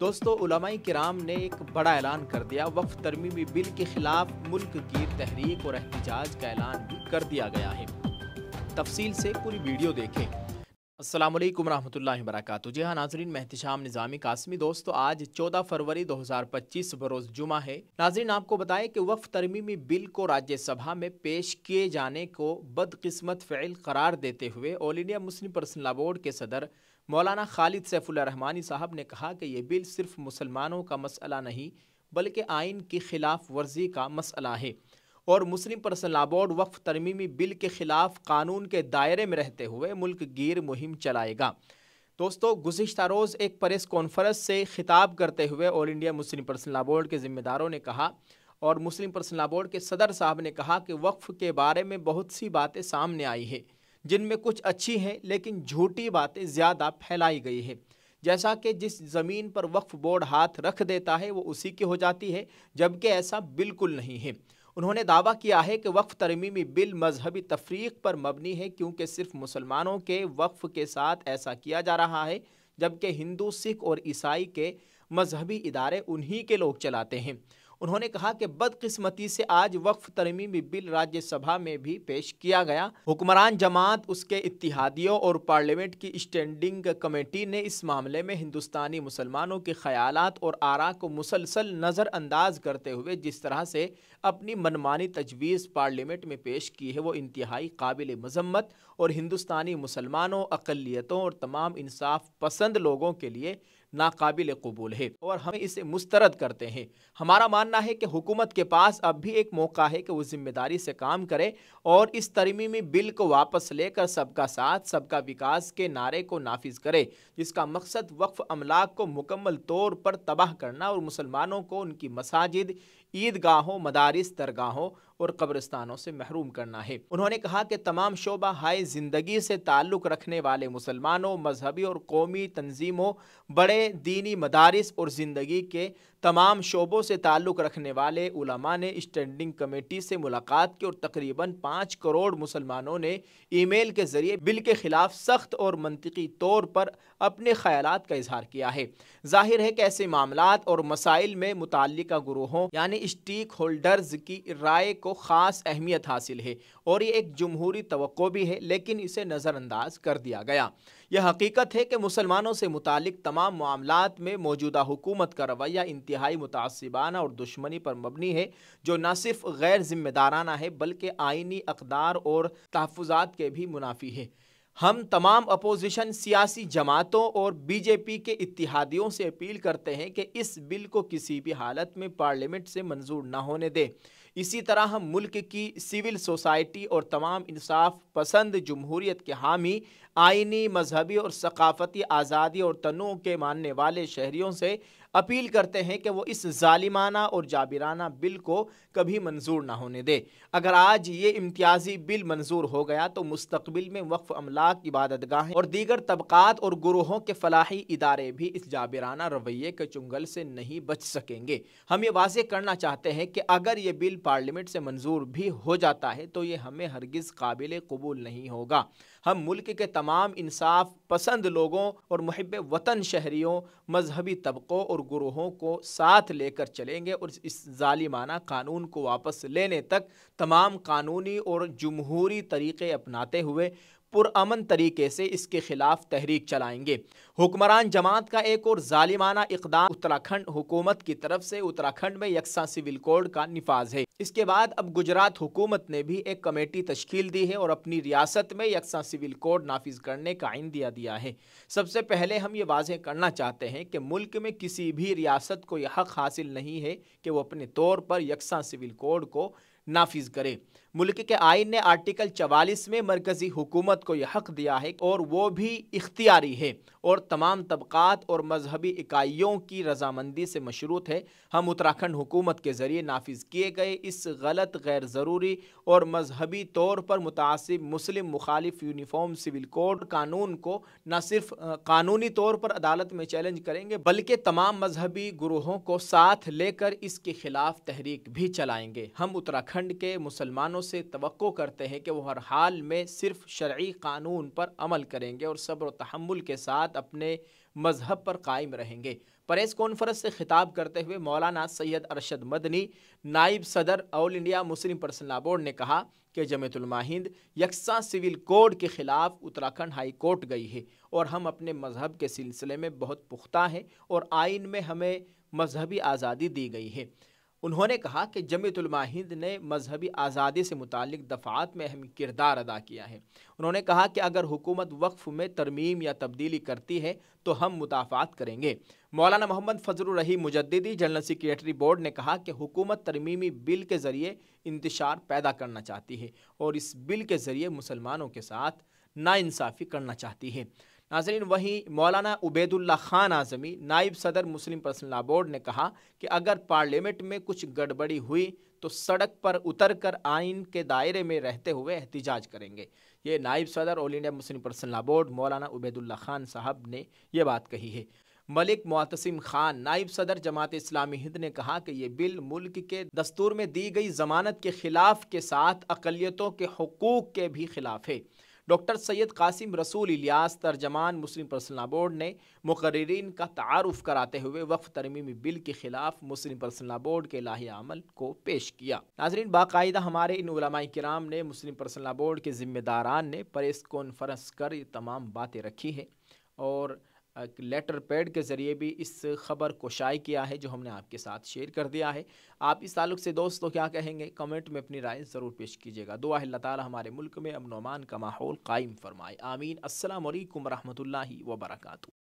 दोस्तों, उलमाए किराम ने एक बड़ा ऐलान कर दिया। वक्फ तरमीमी बिल के खिलाफ मुल्क की तहरीक और एहतजाज का ऐलान भी कर दिया गया है। तफसील से पूरी वीडियो देखें। अस्सलाम वालेकुम रहमतुल्लाहि व बरकातुहू। जी हाँ नाजरीन, मैं एहतिशाम निज़ामी कासमी। दोस्तों, आज 14 फरवरी 2025 बरोज़ जुमा है। नाजरीन, आपको बताएं कि वक्फ तरमीमी बिल को राज्यसभा में पेश किए जाने को बदकिस्मत फ़ेल करार देते हुए all India Muslim personal law board के सदर मौलाना खालिद सैफुल्लाह रहमानी साहब ने कहा कि ये बिल सिर्फ मुसलमानों का मसला नहीं बल्कि आइन की खिलाफ वर्जी का मसला है और मुस्लिम पर्सनल लॉ बोर्ड वक्फ तरमीमी बिल के खिलाफ कानून के दायरे में रहते हुए मुल्क गिर मुहिम चलाएगा। दोस्तों, गुज़िश्ता रोज़ एक प्रेस कॉन्फ्रेंस से खिताब करते हुए all India Muslim personal law board के ज़िम्मेदारों ने कहा और मुस्लिम पर्सनल लॉ बोर्ड के सदर साहब ने कहा कि वक्फ के बारे में बहुत सी बातें सामने आई है जिनमें कुछ अच्छी हैं लेकिन झूठी बातें ज़्यादा फैलाई गई है। जैसा कि जिस ज़मीन पर वक्फ बोर्ड हाथ रख देता है वो उसी की हो जाती है, जबकि ऐसा बिल्कुल नहीं है। उन्होंने दावा किया है कि वक्फ तरमीमी बिल मजहबी तफरीक पर मबनी है क्योंकि सिर्फ मुसलमानों के वक्फ के साथ ऐसा किया जा रहा है, जबकि हिंदू, सिख और ईसाई के मजहबी इदारे उन्हीं के लोग चलाते हैं। उन्होंने कहा कि बदकिस्मती से आज वक्फ तरमीमी बिल राज्यसभा में भी पेश किया गया। हुक्मरान जमात, उसके इत्तिहादियों और पार्लियामेंट की स्टैंडिंग कमेटी ने इस मामले में हिंदुस्तानी मुसलमानों के ख्यालात और आरा को मुसलसल नज़रअंदाज करते हुए जिस तरह से अपनी मनमानी तजवीज़ पार्लियामेंट में पेश की है वो इंतहाई काबिल मजम्मत और हिंदुस्तानी मुसलमानों, अक़लियतों और तमाम इंसाफ पसंद लोगों के लिए नाकाबिल कबूल है और हम इसे मुस्तरद करते हैं। हमारा मानना है कि हुकूमत के पास अब भी एक मौका है कि वो जिम्मेदारी से काम करे और इस तरमीमी बिल को वापस लेकर सबका साथ सबका विकास के नारे को नाफिज करे, जिसका मकसद वक्फ अमलाक को मुकम्मल तौर पर तबाह करना और मुसलमानों को उनकी मसाजिद, ईदगाहों, मदारिस, दरगाहों और कब्रिस्तानों से महरूम करना है। उन्होंने कहा कि तमाम शोबा हाय ज़िंदगी से ताल्लुक़ रखने वाले मुसलमानों, मजहबी और कौमी तंजीमों, बड़े दीनी मदारिस और ज़िंदगी के तमाम शोबों से ताल्लुक़ रखने वाले उलमा ने स्टैंडिंग कमेटी से मुलाकात की और तकरीबन 5 करोड़ मुसलमानों ने ईमेल के ज़रिए बिल के ख़िलाफ़ सख्त और मंतिकी तौर पर अपने ख़यालात का इजहार किया है। ज़ाहिर है कि ऐसे मामलात और मसाइल में मुताल्लिका गुरूहों यानी स्टेक होल्डर्स की राय को ख़ास अहमियत हासिल है और ये एक जमहूरी तवक्को भी है, लेकिन इसे नज़रअंदाज कर दिया गया। यह हकीकत है कि मुसलमानों से मुतालिक तमाम मामलात में मौजूदा हुकूमत का रवैया इंतहाई मुतासिबाना और दुश्मनी पर मबनी है, जो न सिर्फ गैर जिम्मेदाराना है बल्कि आइनी अक़दार और तहफ़्फ़ुज़ात के भी मुनाफी है। हम तमाम अपोजिशन सियासी जमातों और बीजेपी के इत्तिहादियों से अपील करते हैं कि इस बिल को किसी भी हालत में पार्लियामेंट से मंजूर न होने दें। इसी तरह हम मुल्क की सिविल सोसाइटी और तमाम इंसाफ पसंद जमहूरियत के हामी, आइनी, मजहबी और सकाफती आज़ादी और तनों के मानने वाले शहरियों से अपील करते हैं कि वो इस जालिमाना और जाबिराना बिल को कभी मंजूर ना होने दे। अगर आज ये इम्तियाजी बिल मंजूर हो गया तो मुस्तकबिल में वक्फ अमलाक, इबादतगाहें और दीगर तबकात और गुरूहों के फलाही इदारे भी इस जाबिराना रवैये के चुंगल से नहीं बच सकेंगे। हम ये वाज़ेह करना चाहते हैं कि अगर ये बिल पार्लियामेंट से मंजूर भी हो जाता है तो ये हमें हरगिज़ काबिल कबूल नहीं होगा। हम मुल्क के तमाम इंसाफ पसंद लोगों और मुहिब वतन शहरियों, मजहबी तबकों और गुरूहों को साथ लेकर चलेंगे और इस जालिमाना कानून को वापस लेने तक तमाम कानूनी और जमहूरी तरीक़े अपनाते हुए पुरअमन तरीके से इसके खिलाफ तहरीक चलाएंगे। हुक्मरान जमात का एक और जालिमाना इक़दाम उत्तराखंड हुकूमत की तरफ से उत्तराखंड में यकसा सिविल कोड का निफाज है। इसके बाद अब गुजरात हुकूमत ने भी एक कमेटी तश्कील दी है और अपनी रियासत में यकसा सिविल कोड नाफिज करने का इंदिया दिया है। सबसे पहले हम ये वाज़ेह करना चाहते हैं कि मुल्क में किसी भी रियासत को यह हक़ हासिल नहीं है कि वो अपने तौर पर यकसा सिविल कोड को नाफिज करे। मुल्क के आइन ने आर्टिकल 44 में मरकजी हुकूमत को यह हक दिया है और वो भी इख्तियारी है और तमाम तबकात और मजहबी इकाइयों की रजामंदी से मशरूत है। हम उत्तराखंड हुकूमत के ज़रिए नाफिज किए गए इस गलत, गैर ज़रूरी और मजहबी तौर पर मुतासिब मुस्लिम मुखालिफ यूनिफॉर्म सिविल कोड कानून को न सिर्फ कानूनी तौर पर अदालत में चैलेंज करेंगे बल्कि तमाम मजहबी गुरूहों को साथ लेकर इसके खिलाफ तहरीक भी चलाएंगे। हम उत्तराखंड के मुसलमानों से तवक्को करते हैं कि वो हर हाल में सिर्फ शरई कानून पर अमल करेंगे और सब्र और तहम्मुल के साथ अपने मजहब पर कायम रहेंगे। प्रेस कॉन्फ्रेंस से खिताब करते हुए मौलाना सैयद अरशद मदनी, नाइब सदर all India Muslim personal law board ने कहा कि जमीयत उलमा हिंद यकसा सिविल कोड के खिलाफ उत्तराखंड हाई कोर्ट गई है और हम अपने मजहब के सिलसिले में बहुत पुख्ता हैं और आइन में हमें मजहबी आज़ादी दी गई है। उन्होंने कहा कि जमीयत उलमा हिंद ने मजहबी आज़ादी से मुतालिक दफ़ात में अहम किरदार अदा किया है। उन्होंने कहा कि अगर हुकूमत वक्फ में तरमीम या तब्दीली करती है तो हम मुदाफ़ात करेंगे। मौलाना मोहम्मद फजलुर रहीम मुजद्दिदी जनरल सेक्रेटरी बोर्ड ने कहा कि हुकूमत तरमीमी बिल के ज़रिए इंतशार पैदा करना चाहती है और इस बिल के ज़रिए मुसलमानों के साथ नाइंसाफ़ी करना चाहती है। नाज़रीन, वहीं मौलाना उबैदुल्ला खान आज़मी, नाइब सदर मुस्लिम पर्सनल लॉ बोर्ड ने कहा कि अगर पार्लियामेंट में कुछ गड़बड़ी हुई तो सड़क पर उतर कर आइन के दायरे में रहते हुए एहतिजाज करेंगे। ये नाइब सदर all India Muslim personal law board मौलाना उबैदुल्ला खान साहब ने ये बात कही है। मलिक मुअतसिम खान, नाइब सदर जमात इस्लामी हिंद ने कहा कि ये बिल मुल्क के दस्तूर में दी गई ज़मानत के खिलाफ के साथ अक़लियतों के हुकूक के भी खिलाफ है। डॉक्टर सैयद कासिम रसूल इलियास, तर्जमान मुस्लिम पर्सनल लॉ बोर्ड ने मुक़र्रिरीन का तारुफ़ कराते हुए वक्फ तरमीमी बिल के खिलाफ मुस्लिम पर्सनल लॉ बोर्ड के लाही अमल को पेश किया। नाज़रीन, बाकायदा हमारे इन उलमाए किराम ने, मुस्लिम पर्सनल लॉ बोर्ड के ज़िम्मेदारान ने प्रेस कॉन्फ्रेंस कर ये तमाम बातें रखी हैं और लेटर पैड के ज़रिए भी इस ख़बर को शाये किया है जो हमने आपके साथ शेयर कर दिया है। आप इस ताल्लुक़ से दोस्तों क्या कहेंगे, कमेंट में अपनी राय ज़रूर पेश कीजिएगा। दुआ है अल्लाह ताला हमारे मुल्क में अमन व अमान का माहौल कायम फरमाए। आमीन। अस्सलामु अलैकुम रहमतुल्लाहि व बरकातुहू।